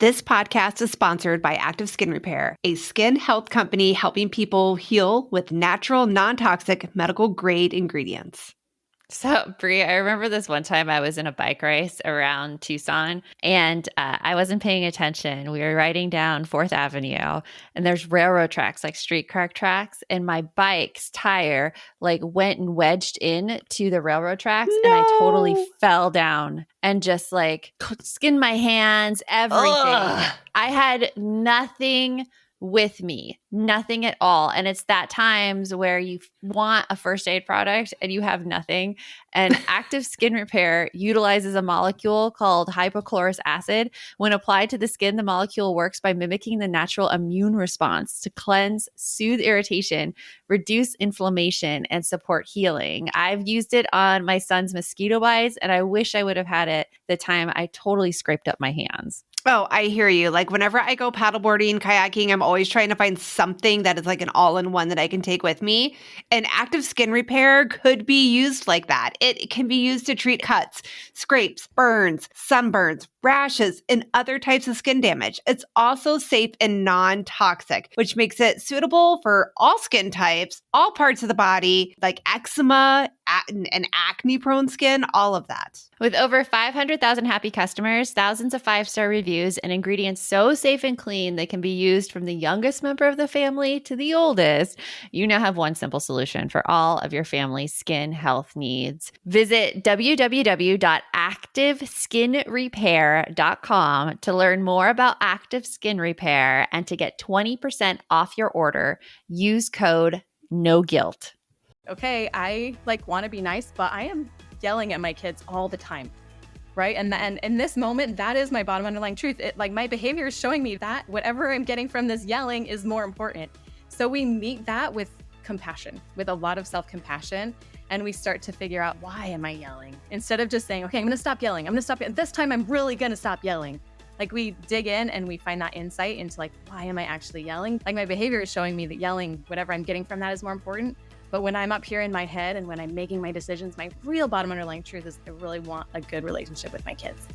This podcast is sponsored by Active Skin Repair, a skin health company helping people heal with natural, non-toxic, medical-grade ingredients. So, Brie, I remember this one time I was in a bike race around Tucson and I wasn't paying attention. We were riding down 4th Avenue and there's railroad tracks, like streetcar tracks. And my bike's tire went and wedged in to the railroad tracks and I totally fell down and just skinned my hands, everything. Ugh. I had nothing with me, nothing at all. And it's that times where you want a first aid product and you have nothing. And Active Skin Repair utilizes a molecule called hypochlorous acid. When applied to the skin, the molecule works by mimicking the natural immune response to cleanse, soothe irritation, reduce inflammation, and support healing. I've used it on my son's mosquito bites, and I wish I would have had it the time I totally scraped up my hands. Oh, I hear you. Whenever I go paddleboarding, kayaking, I'm always trying to find something that is an all-in-one that I can take with me. And Active Skin Repair could be used like that. It can be used to treat cuts, scrapes, burns, sunburns, rashes, and other types of skin damage. It's also safe and non-toxic, which makes it suitable for all skin types, all parts of the body, like eczema and acne-prone skin, all of that. With over 500,000 happy customers, thousands of 5-star reviews, and ingredients so safe and clean they can be used from the youngest member of the family to the oldest, you now have one simple solution for all of your family's skin health needs. Visit www.activeskinrepair.com to learn more about Active Skin Repair and to get 20% off your order. Use code NOGUILT. Okay, I want to be nice, but I am yelling at my kids all the time, right? And in this moment, that is my bottom underlying truth. My behavior is showing me that whatever I'm getting from this yelling is more important. So we meet that with compassion, with a lot of self-compassion, and we start to figure out, why am I yelling? Instead of just saying, okay, I'm going to stop yelling. I'm going to stop. This time I'm really going to stop yelling. We dig in and we find that insight into why am I actually yelling? My behavior is showing me that yelling, whatever I'm getting from that is more important. But when I'm up here in my head and when I'm making my decisions, my real bottom underlying truth is I really want a good relationship with my kids.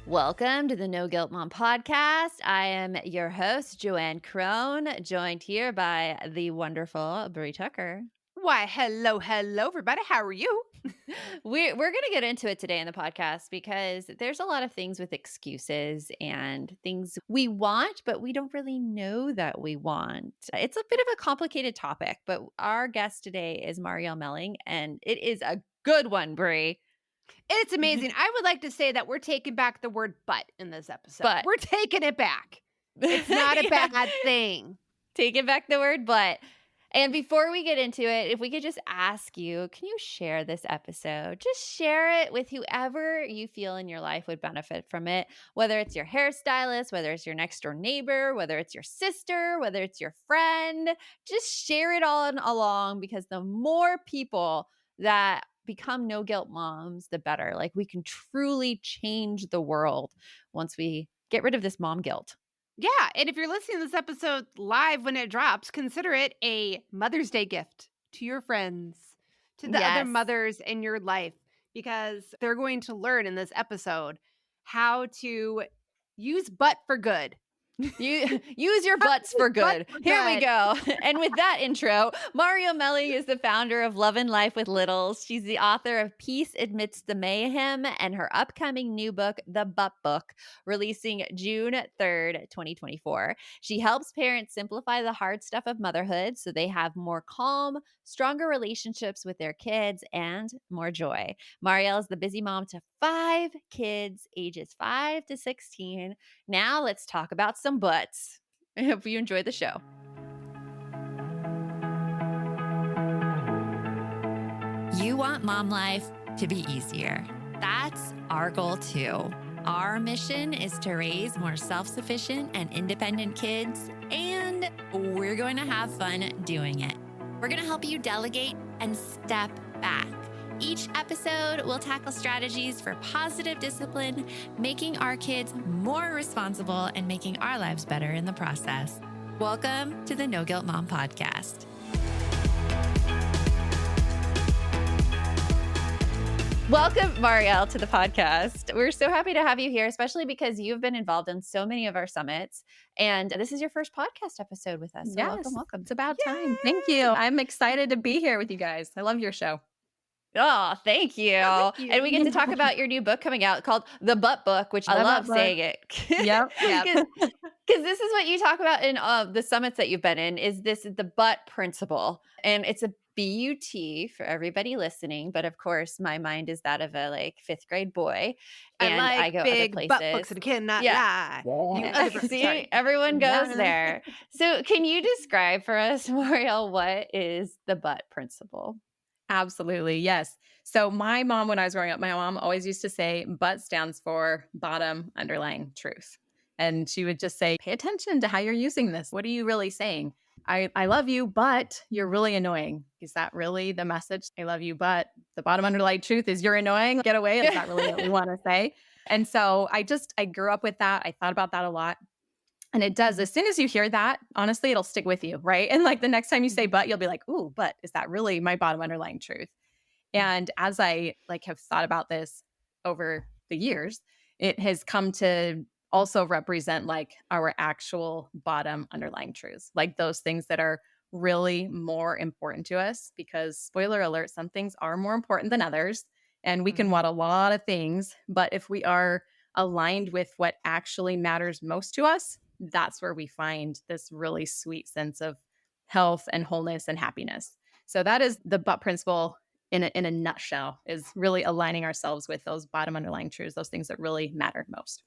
Welcome to the No Guilt Mom podcast. I am your host, Joanne Crone, joined here by the wonderful Brie Tucker. Why, hello, everybody. How are you? We're going to get into it today in the podcast because there's a lot of things with excuses and things we want, but we don't really know that we want. It's a bit of a complicated topic, but our guest today is Marielle Melling, and it is a good one, Brie. It's amazing. I would like to say that we're taking back the word but in this episode. But. We're taking it back. It's not a bad thing. Taking back the word but. And before we get into it, if we could just ask you, can you share this episode? Just share it with whoever you feel in your life would benefit from it, whether it's your hairstylist, whether it's your next door neighbor, whether it's your sister, whether it's your friend. Just share it all along, because the more people that become no guilt moms, the better. We can truly change the world once we get rid of this mom guilt. Yeah, and if you're listening to this episode live when it drops, consider it a Mother's Day gift to your friends, to the other mothers in your life, because they're going to learn in this episode how to use but for good. You use your butts for good. Here we go. And with that intro, Marielle Melling is the founder of Lovin Life with Littles. She's the author of Peace Amidst the Mayhem and her upcoming new book, The Butt Book, releasing June 3rd, 2024. She helps parents simplify the hard stuff of motherhood so they have more calm, stronger relationships with their kids and more joy. Marielle is the busy mom to 5 kids, ages 5 to 16. Now let's talk about some butts. I hope you enjoyed the show. You want mom life to be easier. That's our goal too. Our mission is to raise more self-sufficient and independent kids, and we're going to have fun doing it. We're going to help you delegate and step back. Each episode will tackle strategies for positive discipline, making our kids more responsible and making our lives better in the process. Welcome to the No Guilt Mom podcast. Welcome, Marielle, to the podcast. We're so happy to have you here, especially because you've been involved in so many of our summits. And this is your first podcast episode with us. So Yes, welcome. it's about time. Thank you. I'm excited to be here with you guys. I love your show. Oh, thank you. thank you. And we get to talk about your new book coming out called The Butt Book, which I The love Butt Book. saying it. Yep. Yep. Because this is what you talk about in the summits that you've been in, is the butt principle. And it's a BUT for everybody listening. But of course, my mind is that of a fifth grade boy. And I I like go big other butt places. books and cannot Yeah. lie. You other See, sorry. everyone goes Yeah. there. So can you describe for us, Marielle, what is the butt principle? Absolutely. Yes. So my mom, when I was growing up, my mom always used to say, BUT stands for bottom underlying truth. And she would just say, pay attention to how you're using this. What are you really saying? I love you, but you're really annoying. Is that really the message? I love you, but the bottom underlying truth is you're annoying. Get away. Is that really what we want to say? And so I grew up with that. I thought about that a lot. And it does. As soon as you hear that, honestly, it'll stick with you, right? And the next time you say but, you'll be like, ooh, but is that really my bottom underlying truth? And as I have thought about this over the years, it has come to also represent our actual bottom underlying truths, like those things that are really more important to us, because spoiler alert, some things are more important than others. And we can want a lot of things, but if we are aligned with what actually matters most to us, that's where we find this really sweet sense of health and wholeness and happiness. So that is the butt principle in a nutshell, is really aligning ourselves with those bottom underlying truths, those things that really matter most.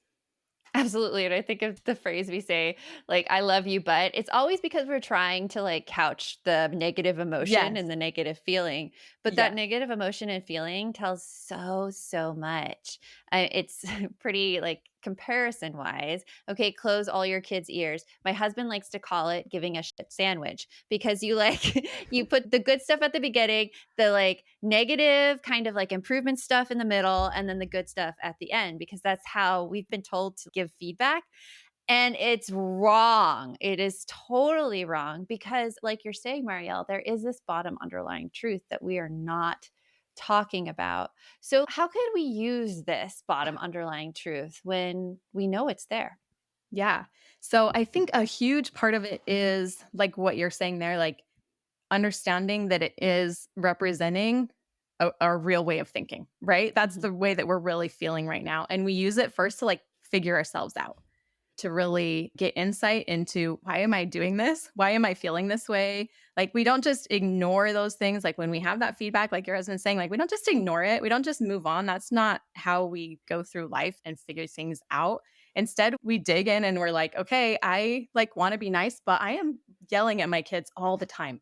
Absolutely. And I think of the phrase we say, I love you, but it's always because we're trying to couch the negative emotion Yes. and the negative feeling. But that negative emotion and feeling tells so much. It's pretty comparison wise. Okay, close all your kids' ears. My husband likes to call it giving a shit sandwich, because you you put the good stuff at the beginning, the negative kind of improvement stuff in the middle, and then the good stuff at the end, because that's how we've been told to give feedback. And it's wrong. It is totally wrong, because like you're saying, Marielle, there is this bottom underlying truth that we are not talking about. So how could we use this bottom underlying truth when we know it's there? Yeah. So I think a huge part of it is what you're saying there, understanding that it is representing a real way of thinking, right? That's the way that we're really feeling right now. And we use it first to figure ourselves out, to really get insight into, why am I doing this? Why am I feeling this way? We don't just ignore those things. When we have that feedback, like your husband's saying, we don't just ignore it. We don't just move on. That's not how we go through life and figure things out. Instead, we dig in and we're like, okay, I want to be nice, but I am yelling at my kids all the time.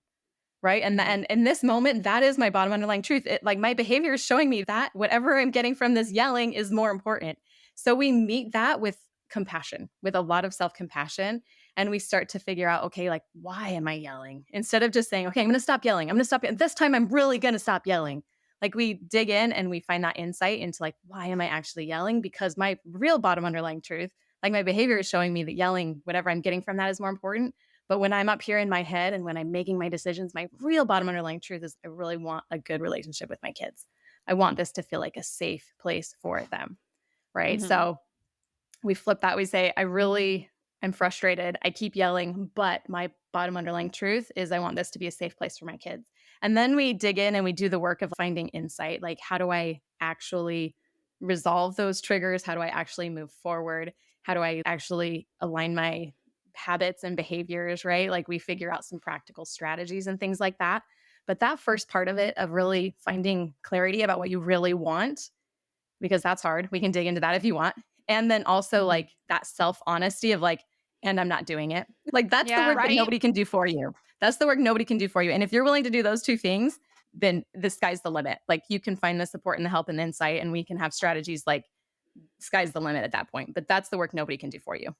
Right. And in this moment, that is my bottom underlying truth. My behavior is showing me that whatever I'm getting from this yelling is more important. So we meet that with compassion, with a lot of self-compassion. And we start to figure out, okay, why am I yelling? Instead of just saying, okay, I'm going to stop yelling. I'm going to stop. This time I'm really going to stop yelling. We dig in and we find that insight into why am I actually yelling? Because my real bottom underlying truth, my behavior is showing me that yelling, whatever I'm getting from that is more important. But when I'm up here in my head and when I'm making my decisions, my real bottom underlying truth is I really want a good relationship with my kids. I want this to feel like a safe place for them. Right. Mhm. So we flip that. We say, I really am frustrated. I keep yelling, but my bottom underlying truth is I want this to be a safe place for my kids. And then we dig in and we do the work of finding insight. How do I actually resolve those triggers? How do I actually move forward? How do I actually align my habits and behaviors, right? We figure out some practical strategies and things like that. But that first part of it, of really finding clarity about what you really want, because that's hard. We can dig into that if you want. And then also that self-honesty of and I'm not doing it. That's the work that nobody can do for you. That's the work nobody can do for you. And if you're willing to do those two things, then the sky's the limit. You can find the support and the help and the insight, and we can have strategies sky's the limit at that point. But that's the work nobody can do for you.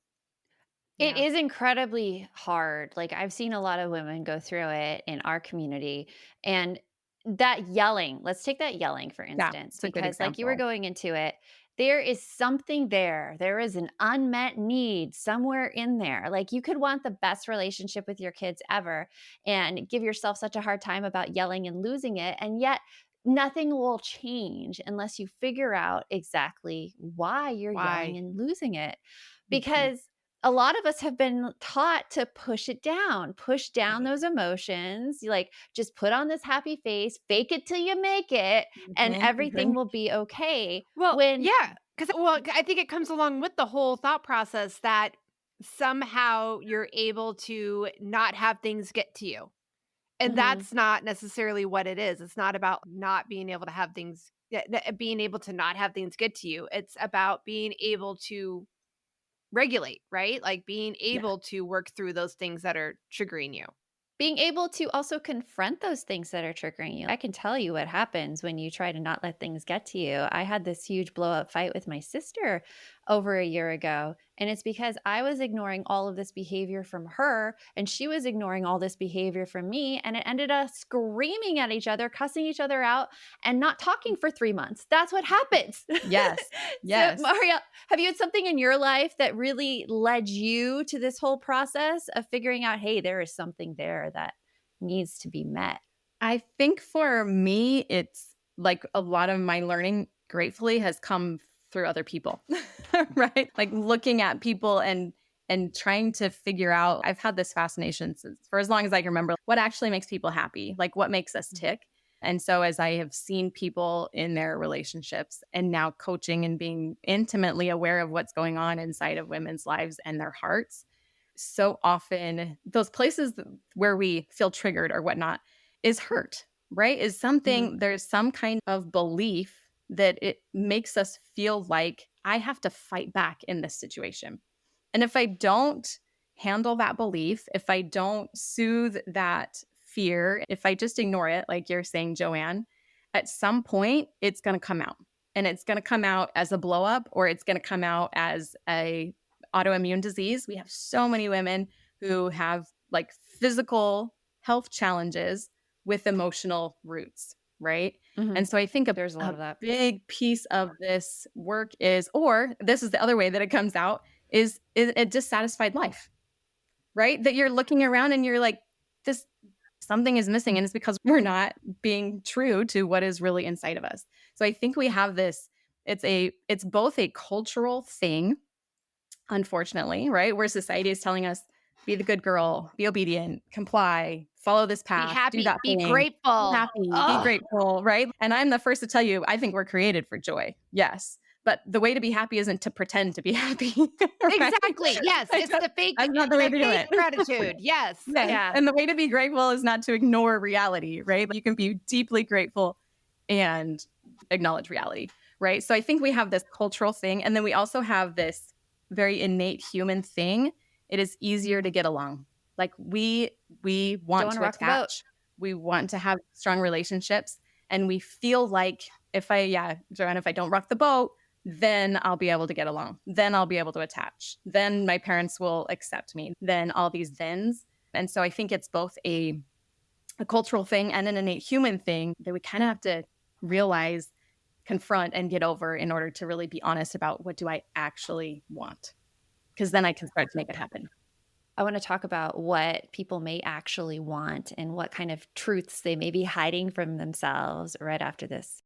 It is incredibly hard. I've seen a lot of women go through it in our community. And that yelling, let's take that yelling, for instance, it's a good because you were example. going into it, there is something there. There is an unmet need somewhere in there. You could want the best relationship with your kids ever and give yourself such a hard time about yelling and losing it. And yet nothing will change unless you figure out exactly why you're yelling Why? and losing it. Mhm. Because a lot of us have been taught to push down Right. those emotions. You like just put on this happy face, fake it till you make it, and Mhm, everything mhm. will be okay. Well, When yeah, because I think it comes along with the whole thought process that somehow you're able to not have things get to you. And Mhm. that's not necessarily what it is. It's not about not being able to have things being able to not have things get to you. It's about being able to regulate, right? Like being Yeah. able to work through those things that are triggering you. being able to also confront those things that are triggering you. I can tell you what happens when you try to not let things get to you. I had this huge blow up fight with my sister over a year ago. And it's because I was ignoring all of this behavior from her, and she was ignoring all this behavior from me. And it ended up screaming at each other, cussing each other out, and not talking for 3 months. That's what happens. Yes. So, Yes. Maria, have you had something in your life that really led you to this whole process of figuring out, hey, there is something there that needs to be met? I think for me, it's like a lot of my learning, gratefully, has come through other people, right? Like looking at people and trying to figure out. I've had this fascination since for as long as I can remember. What actually makes people happy? Like what makes us tick? And so, as I have seen people in their relationships and now coaching and being intimately aware of what's going on inside of women's lives and their hearts, so often those places where we feel triggered or whatnot is hurt, right? Is Mhm. something, there's some kind of belief that it makes us feel like I have to fight back in this situation. And if I don't handle that belief, if I don't soothe that fear, if I just ignore it, like you're saying, Joanne, at some point it's going to come out. And it's going to come out as a blow up, or it's going to come out as a autoimmune disease. We have so many women who have like physical health challenges with emotional roots, right? Mhm. And so I think There's a lot a of that. big piece of this work is, or this is the other way that it comes out, is a dissatisfied life, right? That you're looking around and you're like, this something is missing. And it's because we're not being true to what is really inside of us. So I think we have this, it's both a cultural thing, unfortunately, right? Where society is telling us, be the good girl, be obedient, comply, follow this Be path, do happy, that be thing, be grateful. happy, be Oh, grateful, right? And I'm the first to tell you, I think we're created for joy. Yes. But the way to be happy isn't to pretend to be happy, right? exactly. Yes, Like, it's that's not the way the to do fake it. gratitude. Yes. Yes. Yeah. And the way to be grateful is not to ignore reality, right? You can be deeply grateful and acknowledge reality, right? So I think we have this cultural thing. And then we also have this very innate human thing. It is easier to get along. Like we Don't want want to to rock the boat. attach, we want to have strong relationships. And we feel like if I, yeah, Joanne, if I don't rock the boat, then I'll be able to get along. Then I'll be able to attach. Then my parents will accept me. Then all these thens. And so I think it's both a cultural thing and an innate human thing that we kind of have to realize, confront, and get over in order to really be honest about what do I actually want? Because then I can start to make it happen. I want to talk about what people may actually want and what kind of truths they may be hiding from themselves right after this.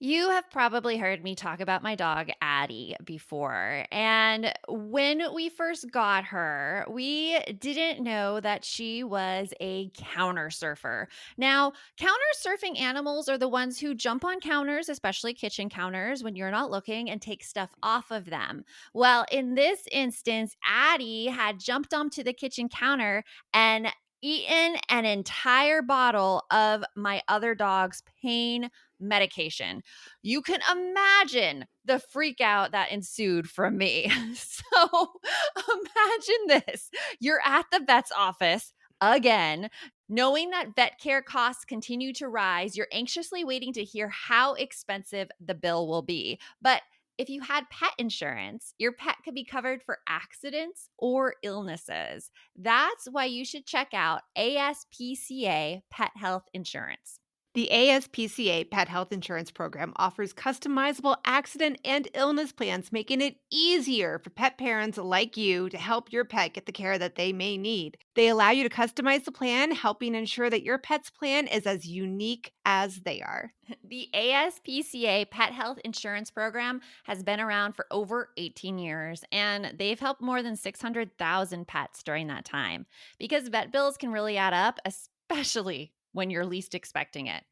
You have probably heard me talk about my dog, Addie, before. And when we first got her, we didn't know that she was a counter surfer. Now, counter surfing animals are the ones who jump on counters, especially kitchen counters, when you're not looking and take stuff off of them. Well, in this instance, Addie had jumped onto the kitchen counter and eaten an entire bottle of my other dog's pain medication. You can imagine the freak out that ensued from me. So imagine this. You're at the vet's office again, knowing that vet care costs continue to rise. You're anxiously waiting to hear how expensive the bill will be. But if you had pet insurance, your pet could be covered for accidents or illnesses. That's why you should check out ASPCA Pet Health Insurance. The ASPCA Pet Health Insurance Program offers customizable accident and illness plans, making it easier for pet parents like you to help your pet get the care that they may need. They allow you to customize the plan, helping ensure that your pet's plan is as unique as they are. The ASPCA Pet Health Insurance Program has been around for over 18 years, and they've helped more than 600,000 pets during that time because vet bills can really add up, especially when you're least expecting it.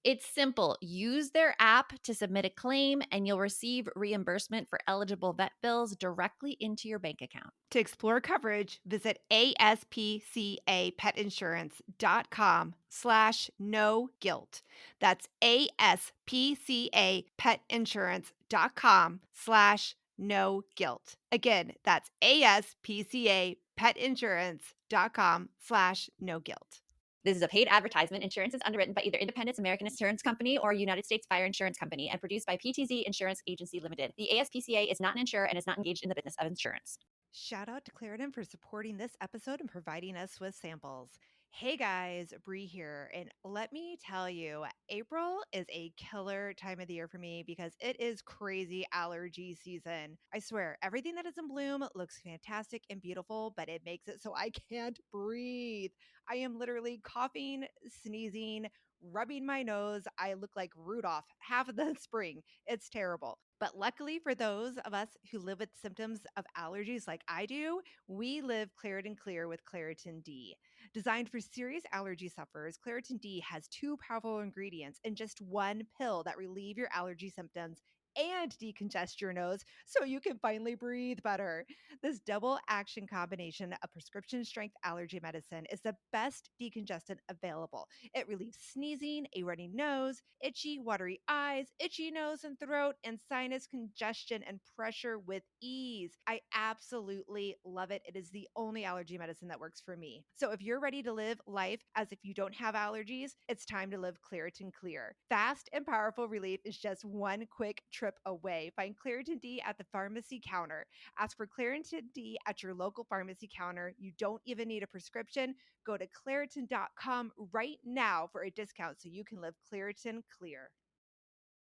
It's simple. Use their app to submit a claim, and you'll receive reimbursement for eligible vet bills directly into your bank account. To explore coverage, visit aspcapetinsurance.com/no guilt. That's aspcapetinsurance.com/no guilt. Again, that's aspcapetinsurance.com/no guilt. This is a paid advertisement. Insurance is underwritten by either Independence American Insurance Company or United States Fire Insurance Company and produced by PTZ Insurance Agency Limited. The ASPCA is not an insurer and is not engaged in the business of insurance. Shout out to Claritin for supporting this episode and providing us with samples. Hey guys, Bree here, and let me tell you, April is a killer time of the year for me because it is crazy allergy season. I swear, everything that is in bloom looks fantastic and beautiful, but it makes it so I can't breathe. I am literally coughing, sneezing, rubbing my nose. I look like Rudolph half of the spring. It's terrible. But luckily for those of us who live with symptoms of allergies like I do, we live Claritin Clear with Claritin D. Designed for serious allergy sufferers, Claritin D has 2 powerful ingredients in just one pill that relieve your allergy symptoms and decongest your nose so you can finally breathe better. This double action combination of prescription strength allergy medicine is the best decongestant available. It relieves sneezing, a runny nose, itchy, watery eyes, itchy nose and throat, and sinus congestion and pressure with ease. I absolutely love it. It is the only allergy medicine that works for me. So if you're ready to live life as if you don't have allergies, it's time to live Claritin Clear. Fast and powerful relief is just one quick trip away. Find Claritin D at the pharmacy counter. Ask for Claritin D at your local pharmacy counter. You don't even need a prescription. Go to Claritin.com right now for a discount so you can live Claritin Clear.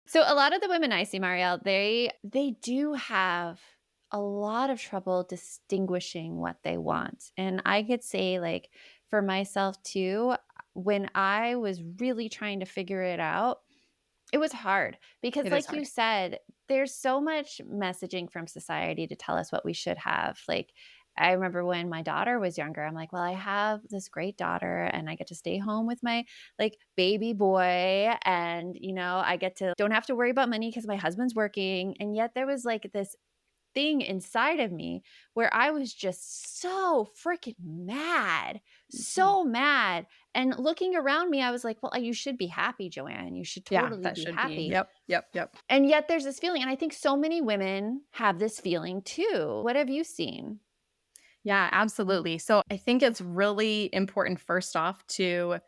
So a lot of the women I see, Marielle, they do have a lot of trouble distinguishing what they want. And I could say, like, for myself too, when I was really trying to figure it out, it was hard because, It is like hard. you said, there's so much messaging from society to tell us what we should have. Like, I remember when my daughter was younger, I'm like, well, I have this great daughter and I get to stay home with my like baby boy. And, I don't have to worry about money because my husband's working. And yet there was like this thing inside of me where I was just so freaking mad, so mad. And looking around me, I was like, well, you should be happy, Joanne. You should totally that be should happy. be. Yep. And yet there's this feeling. And I think so many women have this feeling too. What have you seen? Yeah, absolutely. So I think it's really important, first off, to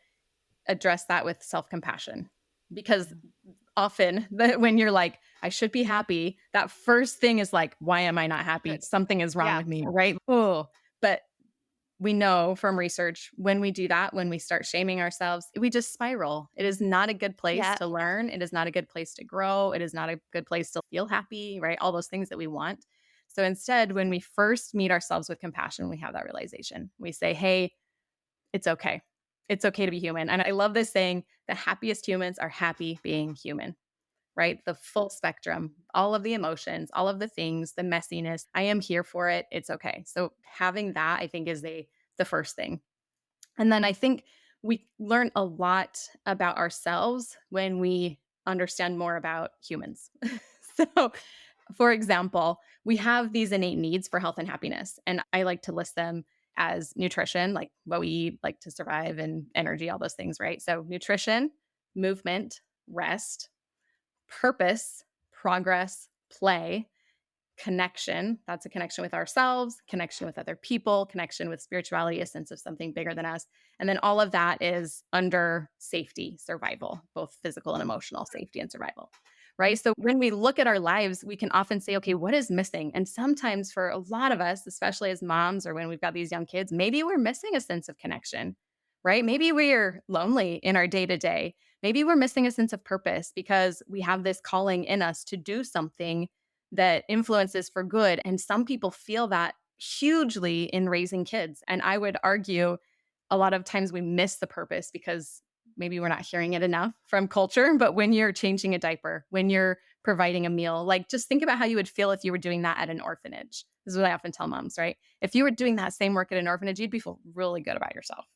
address that with self-compassion, because often when you're like, I should be happy, that first thing is like, why am I not happy? Good. Something is wrong Yeah. with me, right? Oh, but we know from research, when we do that, when we start shaming ourselves, we just spiral. It is not a good place Yeah. to learn. It is not a good place to grow. It is not a good place to feel happy, right? All those things that we want. So instead, when we first meet ourselves with compassion, we have that realization. We say, hey, it's okay. It's okay to be human. And I love this saying, the happiest humans are happy being human, right? The full spectrum, all of the emotions, all of the things, the messiness. I am here for it. It's okay. So having that, I think, is the first thing. And then I think we learn a lot about ourselves when we understand more about humans. So, for example, we have these innate needs for health and happiness. And I like to list them as nutrition, like what we eat, like to survive, and energy, all those things, right? So nutrition, movement, rest, purpose, progress, play, connection. That's a connection with ourselves, connection with other people, connection with spirituality, a sense of something bigger than us. And then all of that is under safety, survival, both physical and emotional safety and survival. Right. So when we look at our lives, we can often say, okay, what is missing? And sometimes for a lot of us, especially as moms or when we've got these young kids, maybe we're missing a sense of connection. right? Maybe we're lonely in our day to day. Maybe we're missing a sense of purpose because we have this calling in us to do something that influences for good. And some people feel that hugely in raising kids. And I would argue a lot of times we miss the purpose because maybe we're not hearing it enough from culture. But when you're changing a diaper, when you're providing a meal, like just think about how you would feel if you were doing that at an orphanage. This is what I often tell moms, right? If you were doing that same work at an orphanage, you'd be feel really good about yourself.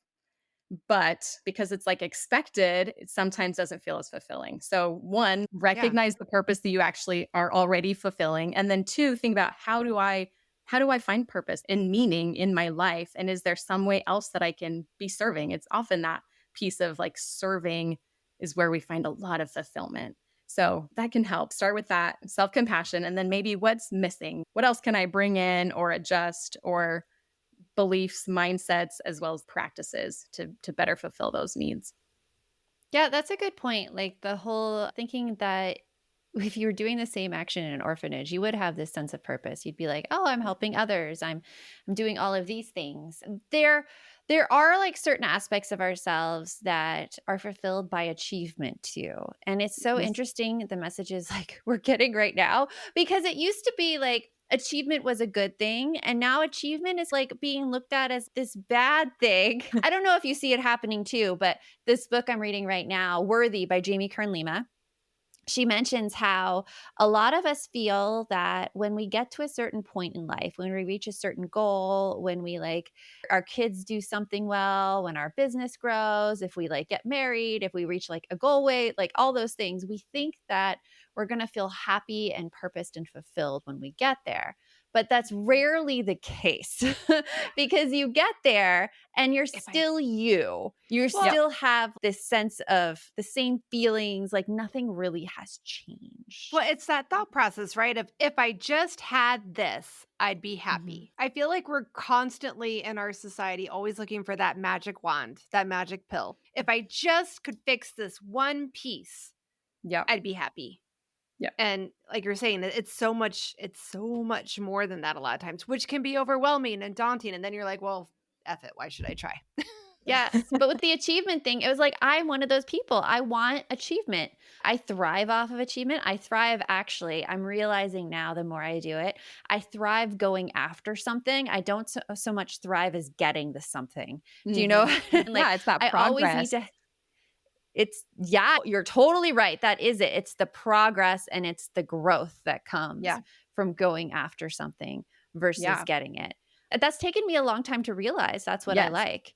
But because it's like expected, it sometimes doesn't feel as fulfilling. So, one, Yeah. recognize the purpose that you actually are already fulfilling. And then two, think about how do I find purpose and meaning in my life? And is there some way else that I can be serving? It's often that piece of like serving is where we find a lot of fulfillment. So that can help. Start with that self compassion. And then maybe what's missing? What else can I bring in or adjust or beliefs, mindsets, as well as practices to better fulfill those needs? Yeah, that's a good point. Like the whole thinking that if you were doing the same action in an orphanage, you would have this sense of purpose. You'd be like, "Oh, I'm helping others. I'm doing all of these things." There are like certain aspects of ourselves that are fulfilled by achievement too. And it's so Yes. interesting the messages like we're getting right now because it used to be like achievement was a good thing and now achievement is like being looked at as this bad thing. I don't know if you see it happening too, but this book I'm reading right now, Worthy by Jamie Kern Lima, she mentions how a lot of us feel that when we get to a certain point in life, when we reach a certain goal, when we like our kids do something well, when our business grows, if we like get married, if we reach like a goal weight, like all those things, we think that we're going to feel happy and purposed and fulfilled when we get there. But that's rarely the case because you get there and you're If I still you. You Well, still have this sense of the same feelings, like nothing really has changed. well, it's that thought process, right? Of if I just had this, I'd be Mhm. happy. I feel like we're constantly in our society always looking for that magic wand, that magic pill. If I just could fix this one piece, Yep. I'd be happy. Yep. And like you're saying, it's so much more than that a lot of times, which can be overwhelming and daunting. And then you're like, well, F it. Why should I try? Yes. But with the achievement thing, it was like, I'm one of those people. I want achievement. I thrive off of achievement. I thrive actually. I'm realizing now the more I do it, I thrive going after something. I don't so much thrive as getting the something. Do you know? Mhm. Like, Yeah, it's that I always need progress. to, it's, yeah, you're totally right. That is it. It's the progress and it's the growth that comes Yeah. from going after something versus Yeah. getting it. That's taken me a long time to realize that's what I Yes. like.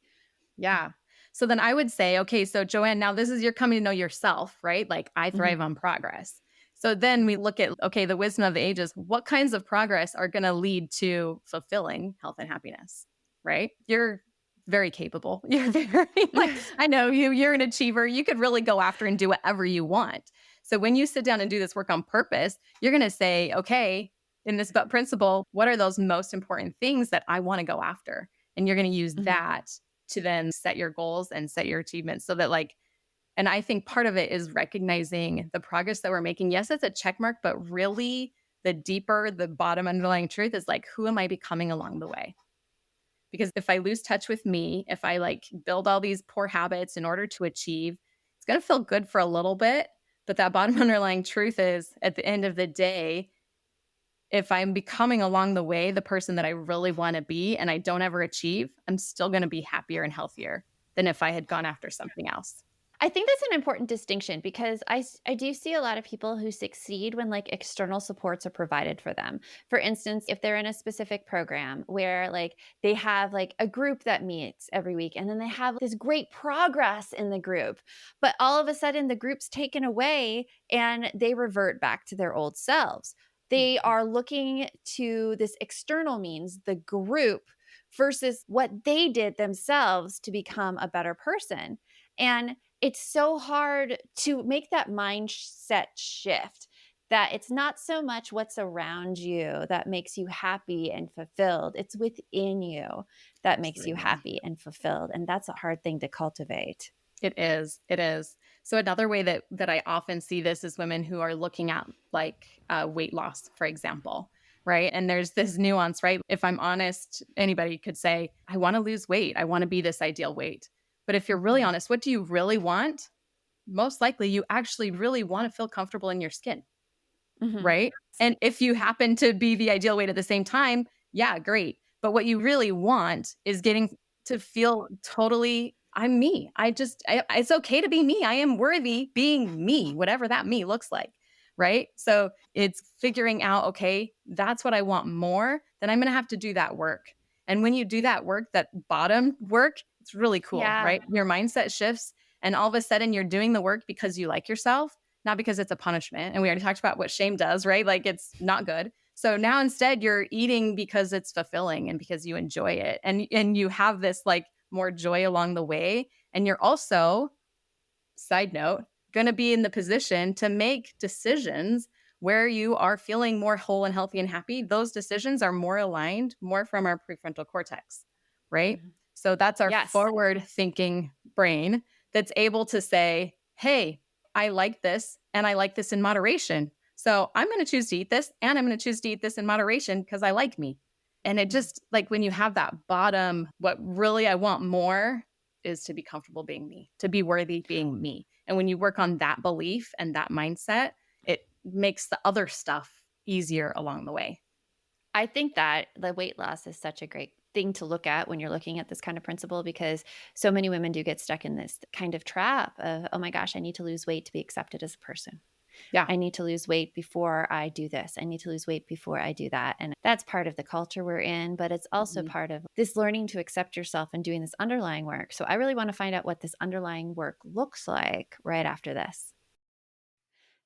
Yeah. So then I would say, okay, so Joanne, now this is you're coming to know yourself, right? Like I Mhm. thrive on progress. So then we look at, okay, the wisdom of the ages, what kinds of progress are going to lead to fulfilling health and happiness, right? You're very capable. You're very like, I know you're an achiever. You could really go after and do whatever you want. So when you sit down and do this work on purpose, you're going to say, okay, in this principle, what are those most important things that I want to go after? And you're going to use Mhm. that to then set your goals and set your achievements so that like, and I think part of it is recognizing the progress that we're making. Yes, it's a check mark, but really the deeper, the bottom underlying truth is like, who am I becoming along the way? Because if I lose touch with me, if I like build all these poor habits in order to achieve, it's going to feel good for a little bit. But that bottom underlying truth is at the end of the day, if I'm becoming along the way the person that I really want to be and I don't ever achieve, I'm still going to be happier and healthier than if I had gone after something else. I think that's an important distinction because I do see a lot of people who succeed when like external supports are provided for them. For instance, if they're in a specific program where like they have like a group that meets every week and then they have this great progress in the group, but all of a sudden the group's taken away and they revert back to their old selves. They Mhm. are looking to this external means, the group, versus what they did themselves to become a better person. And it's so hard to make that mindset shift that it's not so much what's around you that makes you happy and fulfilled. It's within you that makes you Absolutely. happy and fulfilled. And that's a hard thing to cultivate. It is. It is. So another way that I often see this is women who are looking at like weight loss, for example, right? And there's this nuance, right? If I'm honest, anybody could say, I want to lose weight. I want to be this ideal weight. But if you're really honest, what do you really want? Most likely you actually really want to feel comfortable in your skin, right? And if you happen to be the ideal weight at the same time, yeah, great. But what you really want is getting to feel totally, I'm me. It's okay to be me. I am worthy being me, whatever that me looks like, right? So it's figuring out, okay, that's what I want more, then I'm going to have to do that work. And when you do that work, that bottom work, it's really cool, Yeah. right? Your mindset shifts and all of a sudden you're doing the work because you like yourself, not because it's a punishment. And we already talked about what shame does, right? Like it's not good. So now instead you're eating because it's fulfilling and because you enjoy it. And you have this like more joy along the way. And you're also, side note, going to be in the position to make decisions where you are feeling more whole and healthy and happy. Those decisions are more aligned, more from our prefrontal cortex, right? So that's our forward thinking brain that's able to say, hey, I like this and I like this in moderation. So I'm going to choose to eat this and I'm going to choose to eat this in moderation because I like me. And it just like when you have that bottom, what really I want more is to be comfortable being me, to be worthy being me. And when you work on that belief and that mindset, it makes the other stuff easier along the way. I think that the weight loss is such a great thing to look at when you're looking at this kind of principle, because so many women do get stuck in this kind of trap of, oh my gosh, I need to lose weight to be accepted as a person. Yeah. I need to lose weight before I do this. I need to lose weight before I do that. And that's part of the culture we're in, but it's also part of this learning to accept yourself and doing this underlying work. So I really want to find out what this underlying work looks like right after this.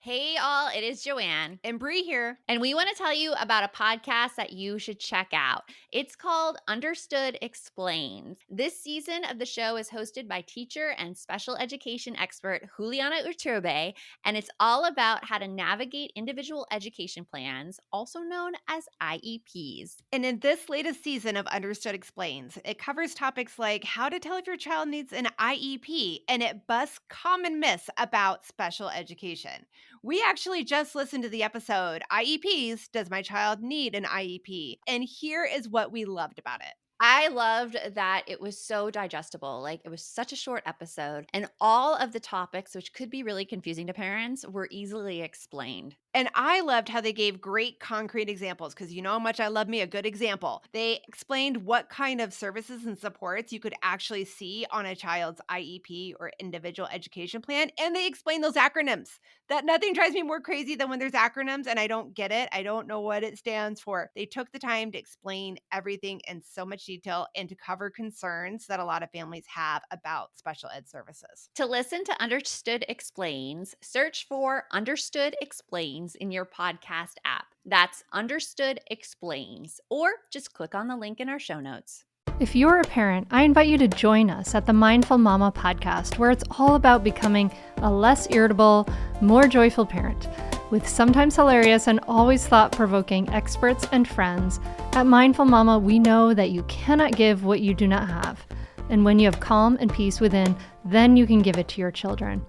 Hey all, it is Joanne And Bree here. and we want to tell you about a podcast that you should check out. It's called Understood Explains. This season of the show is hosted by teacher and special education expert Juliana Urturbe, and it's all about how to navigate individual education plans, also known as IEPs. And in this latest season of Understood Explains, it covers topics like how to tell if your child needs an IEP, and it busts common myths about special education. We actually just listened to the episode, IEPs, Does My Child Need an IEP? And here is what we loved about it. I loved that it was so digestible. Like, it was such a short episode, and all of the topics, which could be really confusing to parents, were easily explained. And I loved how they gave great concrete examples because you know how much I love me a good example. They explained what kind of services and supports you could actually see on a child's IEP or individual education plan. And they explained those acronyms. That nothing drives me more crazy than when there's acronyms and I don't get it. I don't know what it stands for. They took the time to explain everything in so much detail and to cover concerns that a lot of families have about special ed services. To listen to Understood Explains, search for Understood Explains in your podcast app. That's Understood Explains, or just click on the link in our show notes. If you're a parent, I invite you to join us at the Mindful Mama podcast, where it's all about becoming a less irritable, more joyful parent. With sometimes hilarious and always thought-provoking experts and friends, at Mindful Mama, we know that you cannot give what you do not have. And when you have calm and peace within, then you can give it to your children.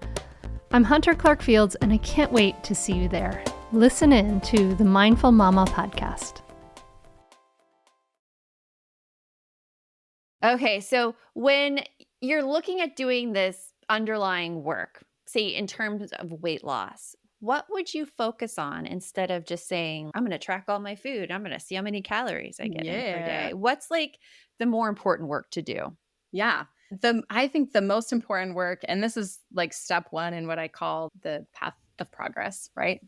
I'm Hunter Clark Fields, and I can't wait to see you there. Listen in to the Mindful Mama podcast. Okay, so when you're looking at doing this underlying work, say in terms of weight loss, what would you focus on instead of just saying, I'm going to track all my food, I'm going to see how many calories I get in per day? What's like the more important work to do? Yeah. I think the most important work, and this is like step one in what I call the path of progress, right?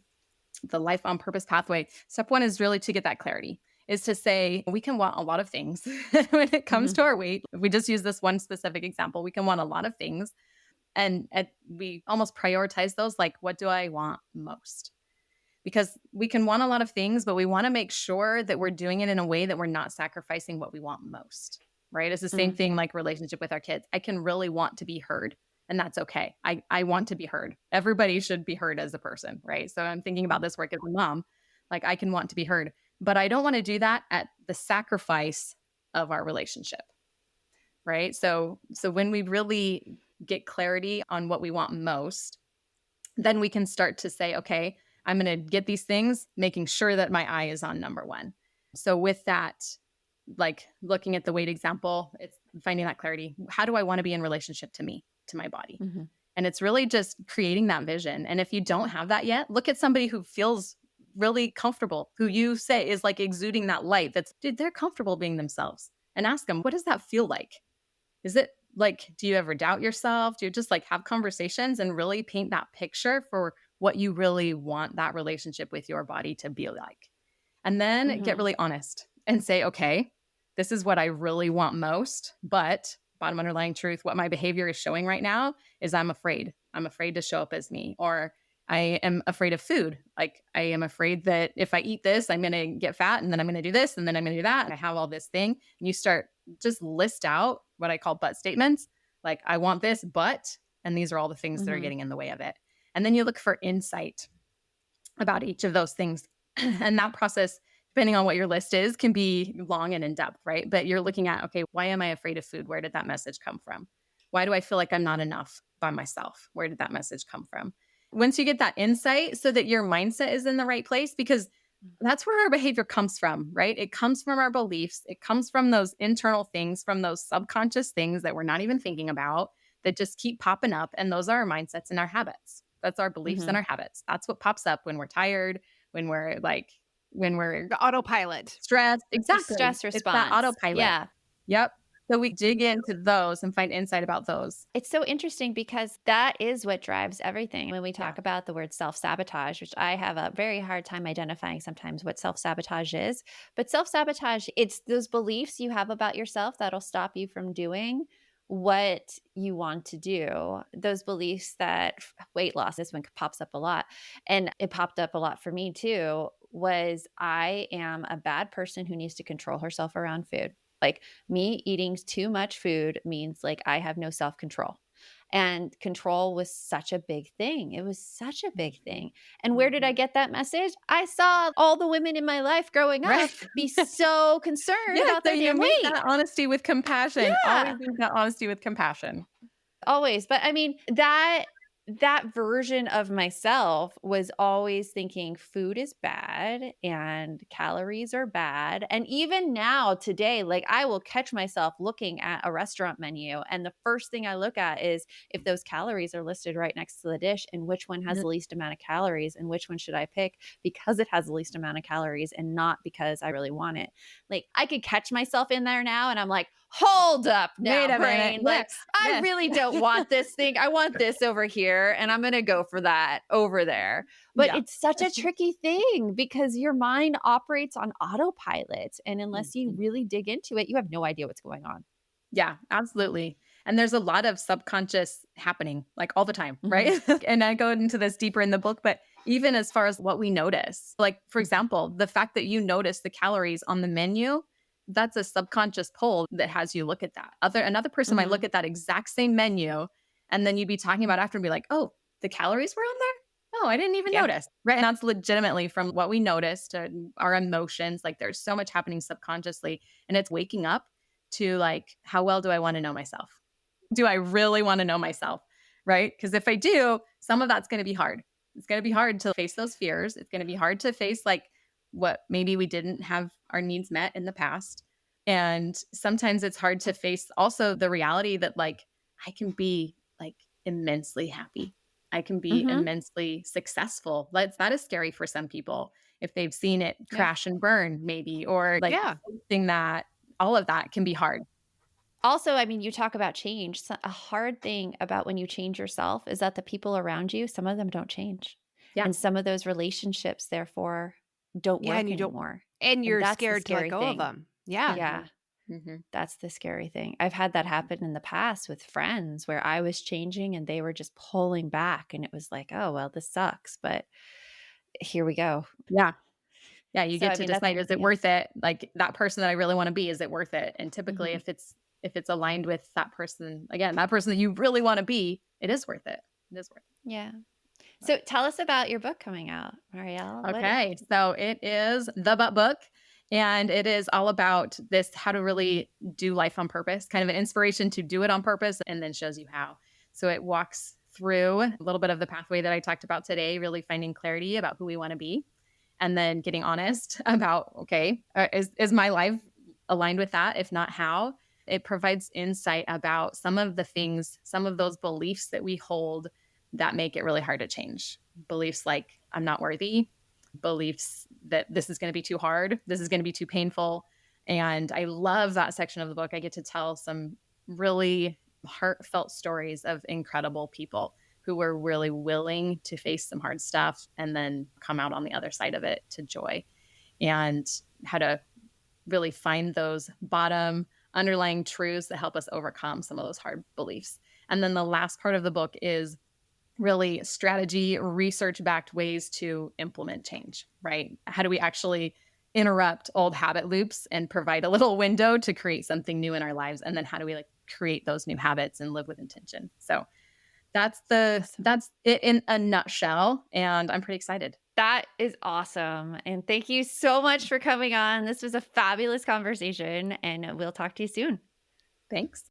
The life on purpose pathway. Step one is really to get that clarity, is to say we can want a lot of things when it comes to our weight. If we just use this one specific example, we can want a lot of things. And we almost prioritize those, like, what do I want most? Because we can want a lot of things, but we want to make sure that we're doing it in a way that we're not sacrificing what we want most. Right? It's the same thing like relationship with our kids. I can really want to be heard, and that's okay. I want to be heard. Everybody should be heard as a person, right? So I'm thinking about this work as a mom, like I can want to be heard, but I don't want to do that at the sacrifice of our relationship, right? So when we really get clarity on what we want most, then we can start to say, okay, I'm going to get these things, making sure that my eye is on number one. So with that, like looking at the weight example, it's finding that clarity. How do I want to be in relationship to me, to my body? Mhm. And it's really just creating that vision. And if you don't have that yet, look at somebody who feels really comfortable, who you say is like exuding that light that's, dude, they're comfortable being themselves. And ask them, what does that feel like? Is it like, do you ever doubt yourself? Do you just like have conversations and really paint that picture for what you really want that relationship with your body to be like? And then get really honest and say, okay, this is what I really want most, but bottom underlying truth, what my behavior is showing right now is I'm afraid. I'm afraid to show up as me, or I am afraid of food. Like I am afraid that if I eat this, I'm going to get fat, and then I'm going to do this, and then I'm going to do that. I have all this thing. And you start just list out what I call but statements. Like I want this, but, and these are all the things that are getting in the way of it. And then you look for insight about each of those things. And that process, depending on what your list is, can be long and in depth, right? But you're looking at, okay, why am I afraid of food? Where did that message come from? Why do I feel like I'm not enough by myself? Where did that message come from? Once you get that insight so that your mindset is in the right place, because that's where our behavior comes from, right? It comes from our beliefs. It comes from those internal things, from those subconscious things that we're not even thinking about that just keep popping up. And those are our mindsets and our habits. That's our beliefs and our habits. That's what pops up when we're tired, when we're The autopilot. stressed. Exactly. Stress response. It's that autopilot. Yeah. Yep. So we dig into those and find insight about those. It's so interesting because that is what drives everything. When we talk about the word self-sabotage, which I have a very hard time identifying sometimes what self-sabotage is, but self-sabotage, it's those beliefs you have about yourself that'll stop you from doing what you want to do. Those beliefs that weight loss, this one pops up a lot, and it popped up a lot for me too, was I am a bad person who needs to control herself around food. Like me eating too much food means like I have no self-control. And control was such a big thing. It was such a big thing. And where did I get that message? I saw all the women in my life growing up be so concerned about their damn weight. That honesty with compassion. Always use that honesty with compassion. Always. But I mean, that version of myself was always thinking food is bad and calories are bad. And even now today, like I will catch myself looking at a restaurant menu, and the first thing I look at is if those calories are listed right next to the dish and which one has the least amount of calories and which one should I pick because it has the least amount of calories and not because I really want it. Like I could catch myself in there now and I'm like, hold up now, Wait a brain. minute. Like I really don't want this thing. I want this over here. And I'm going to go for that over there. But it's such a tricky thing because your mind operates on autopilot. And unless you really dig into it, you have no idea what's going on. Yeah, absolutely. And there's a lot of subconscious happening like all the time, right? And I go into this deeper in the book, but even as far as what we notice, like for example, the fact that you notice the calories on the menu, that's a subconscious pull that has you look at that. Another person might look at that exact same menu, and then you'd be talking about after and be like, oh, the calories were on there? Oh, I didn't even notice. Right. And that's legitimately from what we noticed to our emotions. Like there's so much happening subconsciously. And it's waking up to like, how well do I want to know myself? Do I really want to know myself? Right. Because if I do, some of that's going to be hard. It's going to be hard to face those fears. It's going to be hard to face like what maybe we didn't have our needs met in the past. And sometimes it's hard to face also the reality that like I can be like immensely happy. I can be immensely successful. That is scary for some people if they've seen it crash and burn maybe, or like something that all of that can be hard. Also, I mean, you talk about change. So a hard thing about when you change yourself is that the people around you, some of them don't change. Yeah. And some of those relationships, therefore, don't work anymore. And you're scared to let go of them. Yeah. Yeah. That's the scary thing. I've had that happen in the past with friends where I was changing and they were just pulling back. And it was like, oh, well, this sucks. But here we go. Yeah. Yeah. You get to decide, is it worth it? Like that person that I really want to be, is it worth it? And typically if it's aligned with that person, again, that person that you really want to be, it is worth it. It is worth it. Yeah. So tell us about your book coming out, Marielle. Okay. So it is The But Book. And it is all about this, how to really do life on purpose, kind of an inspiration to do it on purpose, and then shows you how. So it walks through a little bit of the pathway that I talked about today, really finding clarity about who we want to be, and then getting honest about, okay, is my life aligned with that, if not how. It provides insight about some of the things, some of those beliefs that we hold that make it really hard to change. Beliefs like I'm not worthy, beliefs that this is going to be too hard, this is going to be too painful. And I love that section of the book. I get to tell some really heartfelt stories of incredible people who were really willing to face some hard stuff and then come out on the other side of it to joy, and how to really find those bottom underlying truths that help us overcome some of those hard beliefs. And then the last part of the book is really strategy, research-backed ways to implement change, right? How do we actually interrupt old habit loops and provide a little window to create something new in our lives? And then how do we like create those new habits and live with intention? So that's it in a nutshell. And I'm pretty excited. That is awesome. And thank you so much for coming on. This was a fabulous conversation, and we'll talk to you soon. Thanks.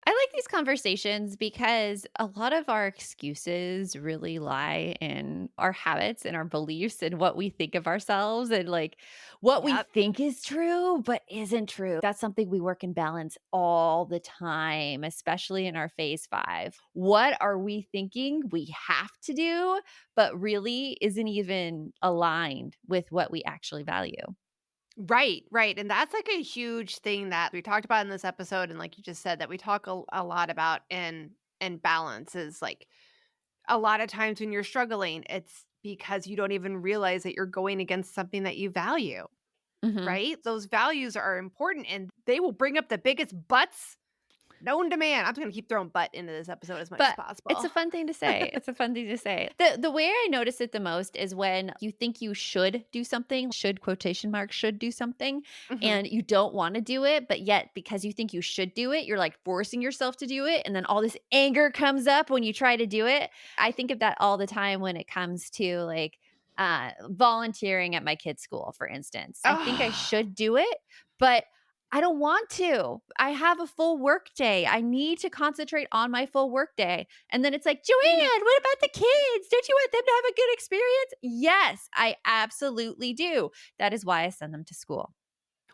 I like these conversations because a lot of our excuses really lie in our habits and our beliefs and what we think of ourselves and like what we Yep. think is true but isn't true. That's something we work in balance all the time, especially in our phase 5. What are we thinking we have to do, but really isn't even aligned with what we actually value? Right, right. And that's like a huge thing that we talked about in this episode. And like you just said, that we talk a lot about in balance is like a lot of times when you're struggling, it's because you don't even realize that you're going against something that you value, Mhm. right? Those values are important and they will bring up the biggest butts known to man. I'm just gonna keep throwing butt into this episode as much as But it's possible. a fun thing to say. It's a fun thing to say. The way I notice it the most is when you think you should do something, should quotation marks should do something, Mhm. and you don't want to do it, but yet because you think you should do it, you're like forcing yourself to do it, and then all this anger comes up when you try to do it. I think of that all the time when it comes to like volunteering at my kids' school, for instance. I think I Oh, should do it, but I don't want to. I have a full work day. I need to concentrate on my full work day. And then it's like, Joanne, what about the kids? Don't you want them to have a good experience? Yes, I absolutely do. That is why I send them to school.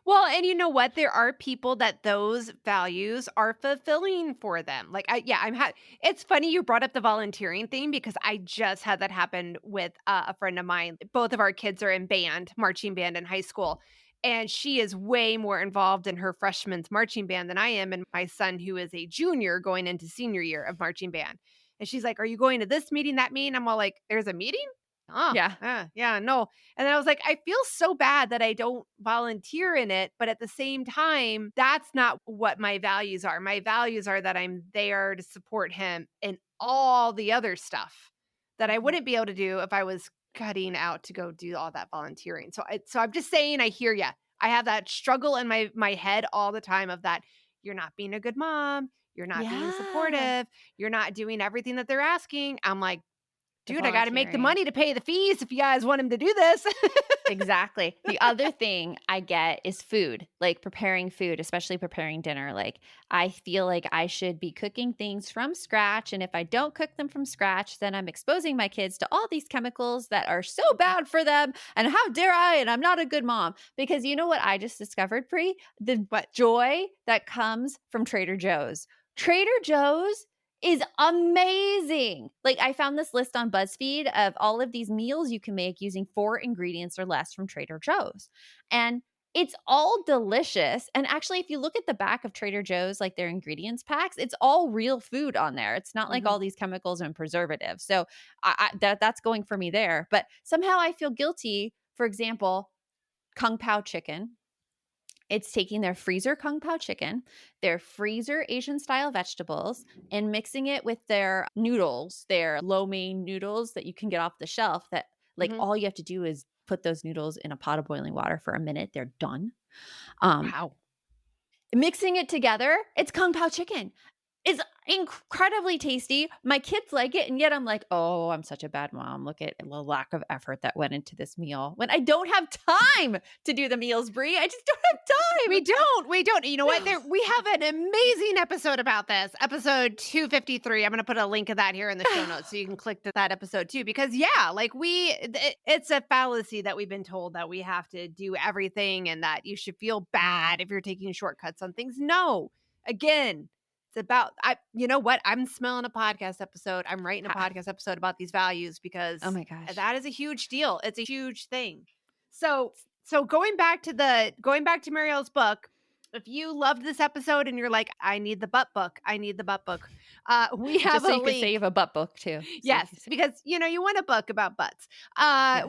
well, and you know what? There are people that those values are fulfilling for them. Like, it's funny you brought up the volunteering thing because I just had that happen with a friend of mine. Both of our kids are in band, marching band in high school. And she is way more involved in her freshman's marching band than I am, and my son, who is a junior going into senior year of marching band. And she's like, "Are you going to this meeting, that meeting?" I'm all like, "There's a meeting? Oh, Yeah. yeah, no." And then I was like, I feel so bad that I don't volunteer in it, but at the same time, that's not what my values are. My values are that I'm there to support him in all the other stuff that I Mhm. wouldn't be able to do if I was cutting out to go do all that volunteering. So I'm just saying I hear you. I have that struggle in my head all the time of that you're not being a good mom, you're not being Yeah. supportive, you're not doing everything that they're asking. I'm like, The dude, I got to make the volunteering. money to pay the fees if you guys want him to do this. Exactly. The other thing I get is food, like preparing food, especially preparing dinner. Like, I feel like I should be cooking things from scratch. And if I don't cook them from scratch, then I'm exposing my kids to all these chemicals that are so bad for them. And how dare I? And I'm not a good mom. Because you know what I just discovered, Pri? The What? joy that comes from Trader Joe's. Trader Joe's is amazing. Like, I found this list on BuzzFeed of all of these meals you can make using 4 ingredients or less from Trader Joe's. And it's all delicious. And actually, if you look at the back of Trader Joe's, like their ingredients packs, it's all real food on there. It's not like Mhm. all these chemicals and preservatives. So that's going for me there. But somehow I feel guilty. For example, Kung Pao chicken. It's taking their freezer Kung Pao chicken, their freezer Asian style vegetables, and mixing it with their noodles, their lo mein noodles that you can get off the shelf that like Mhm. all you have to do is put those noodles in a pot of boiling water for a minute. They're done. Um, Wow. Mixing it together, it's Kung Pao chicken. is incredibly tasty. My kids like it, and yet I'm like, oh, I'm such a bad mom. Look at the lack of effort that went into this meal when I don't have time to do the meals, Brie. I just don't have time. We don't. You know what? We have an amazing episode about this, episode 253. I'm going to put a link of that here in the show notes so you can click to that episode too. Because like it's a fallacy that we've been told that we have to do everything and that you should feel bad if you're taking shortcuts on things. No, again, it's about, you know what? I'm smelling a podcast episode. I'm writing a podcast episode about these values because oh my gosh, that is a huge deal. It's a huge thing. So going back to Marielle's book, if you loved this episode and you're like, I need the butt book, we have just so a you link. can say you have a butt book too. Yes, because you want a book about butts. Yes.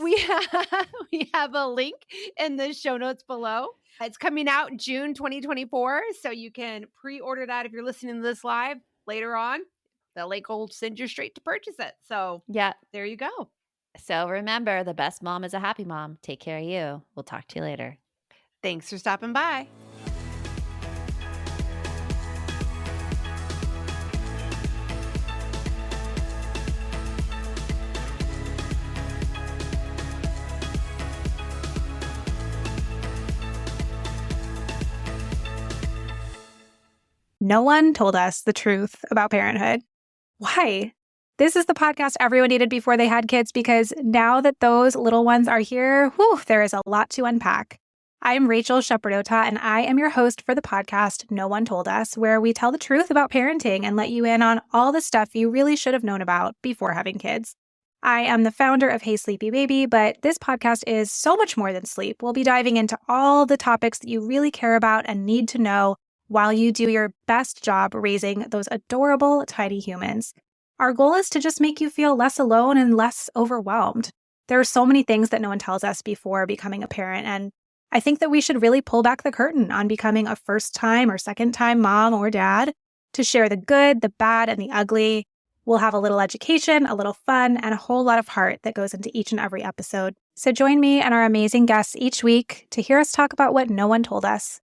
We have a link in the show notes below. It's coming out June 2024, so you can pre-order that if you're listening to this live later on. The link will send you straight to purchase it. So yeah, there you go. So remember, the best mom is a happy mom. Take care of you. We'll talk to you later. Thanks for stopping by. No one told us the truth about parenthood. Why? This is the podcast everyone needed before they had kids because now that those little ones are here, there is a lot to unpack. I'm Rachel Shepardota, and I am your host for the podcast No One Told Us, where we tell the truth about parenting and let you in on all the stuff you really should have known about before having kids. I am the founder of Hey Sleepy Baby, but this podcast is so much more than sleep. We'll be diving into all the topics that you really care about and need to know while you do your best job raising those adorable, tiny humans. Our goal is to just make you feel less alone and less overwhelmed. There are so many things that no one tells us before becoming a parent, and I think that we should really pull back the curtain on becoming a first-time or second-time mom or dad to share the good, the bad, and the ugly. We'll have a little education, a little fun, and a whole lot of heart that goes into each and every episode. So join me and our amazing guests each week to hear us talk about what no one told us.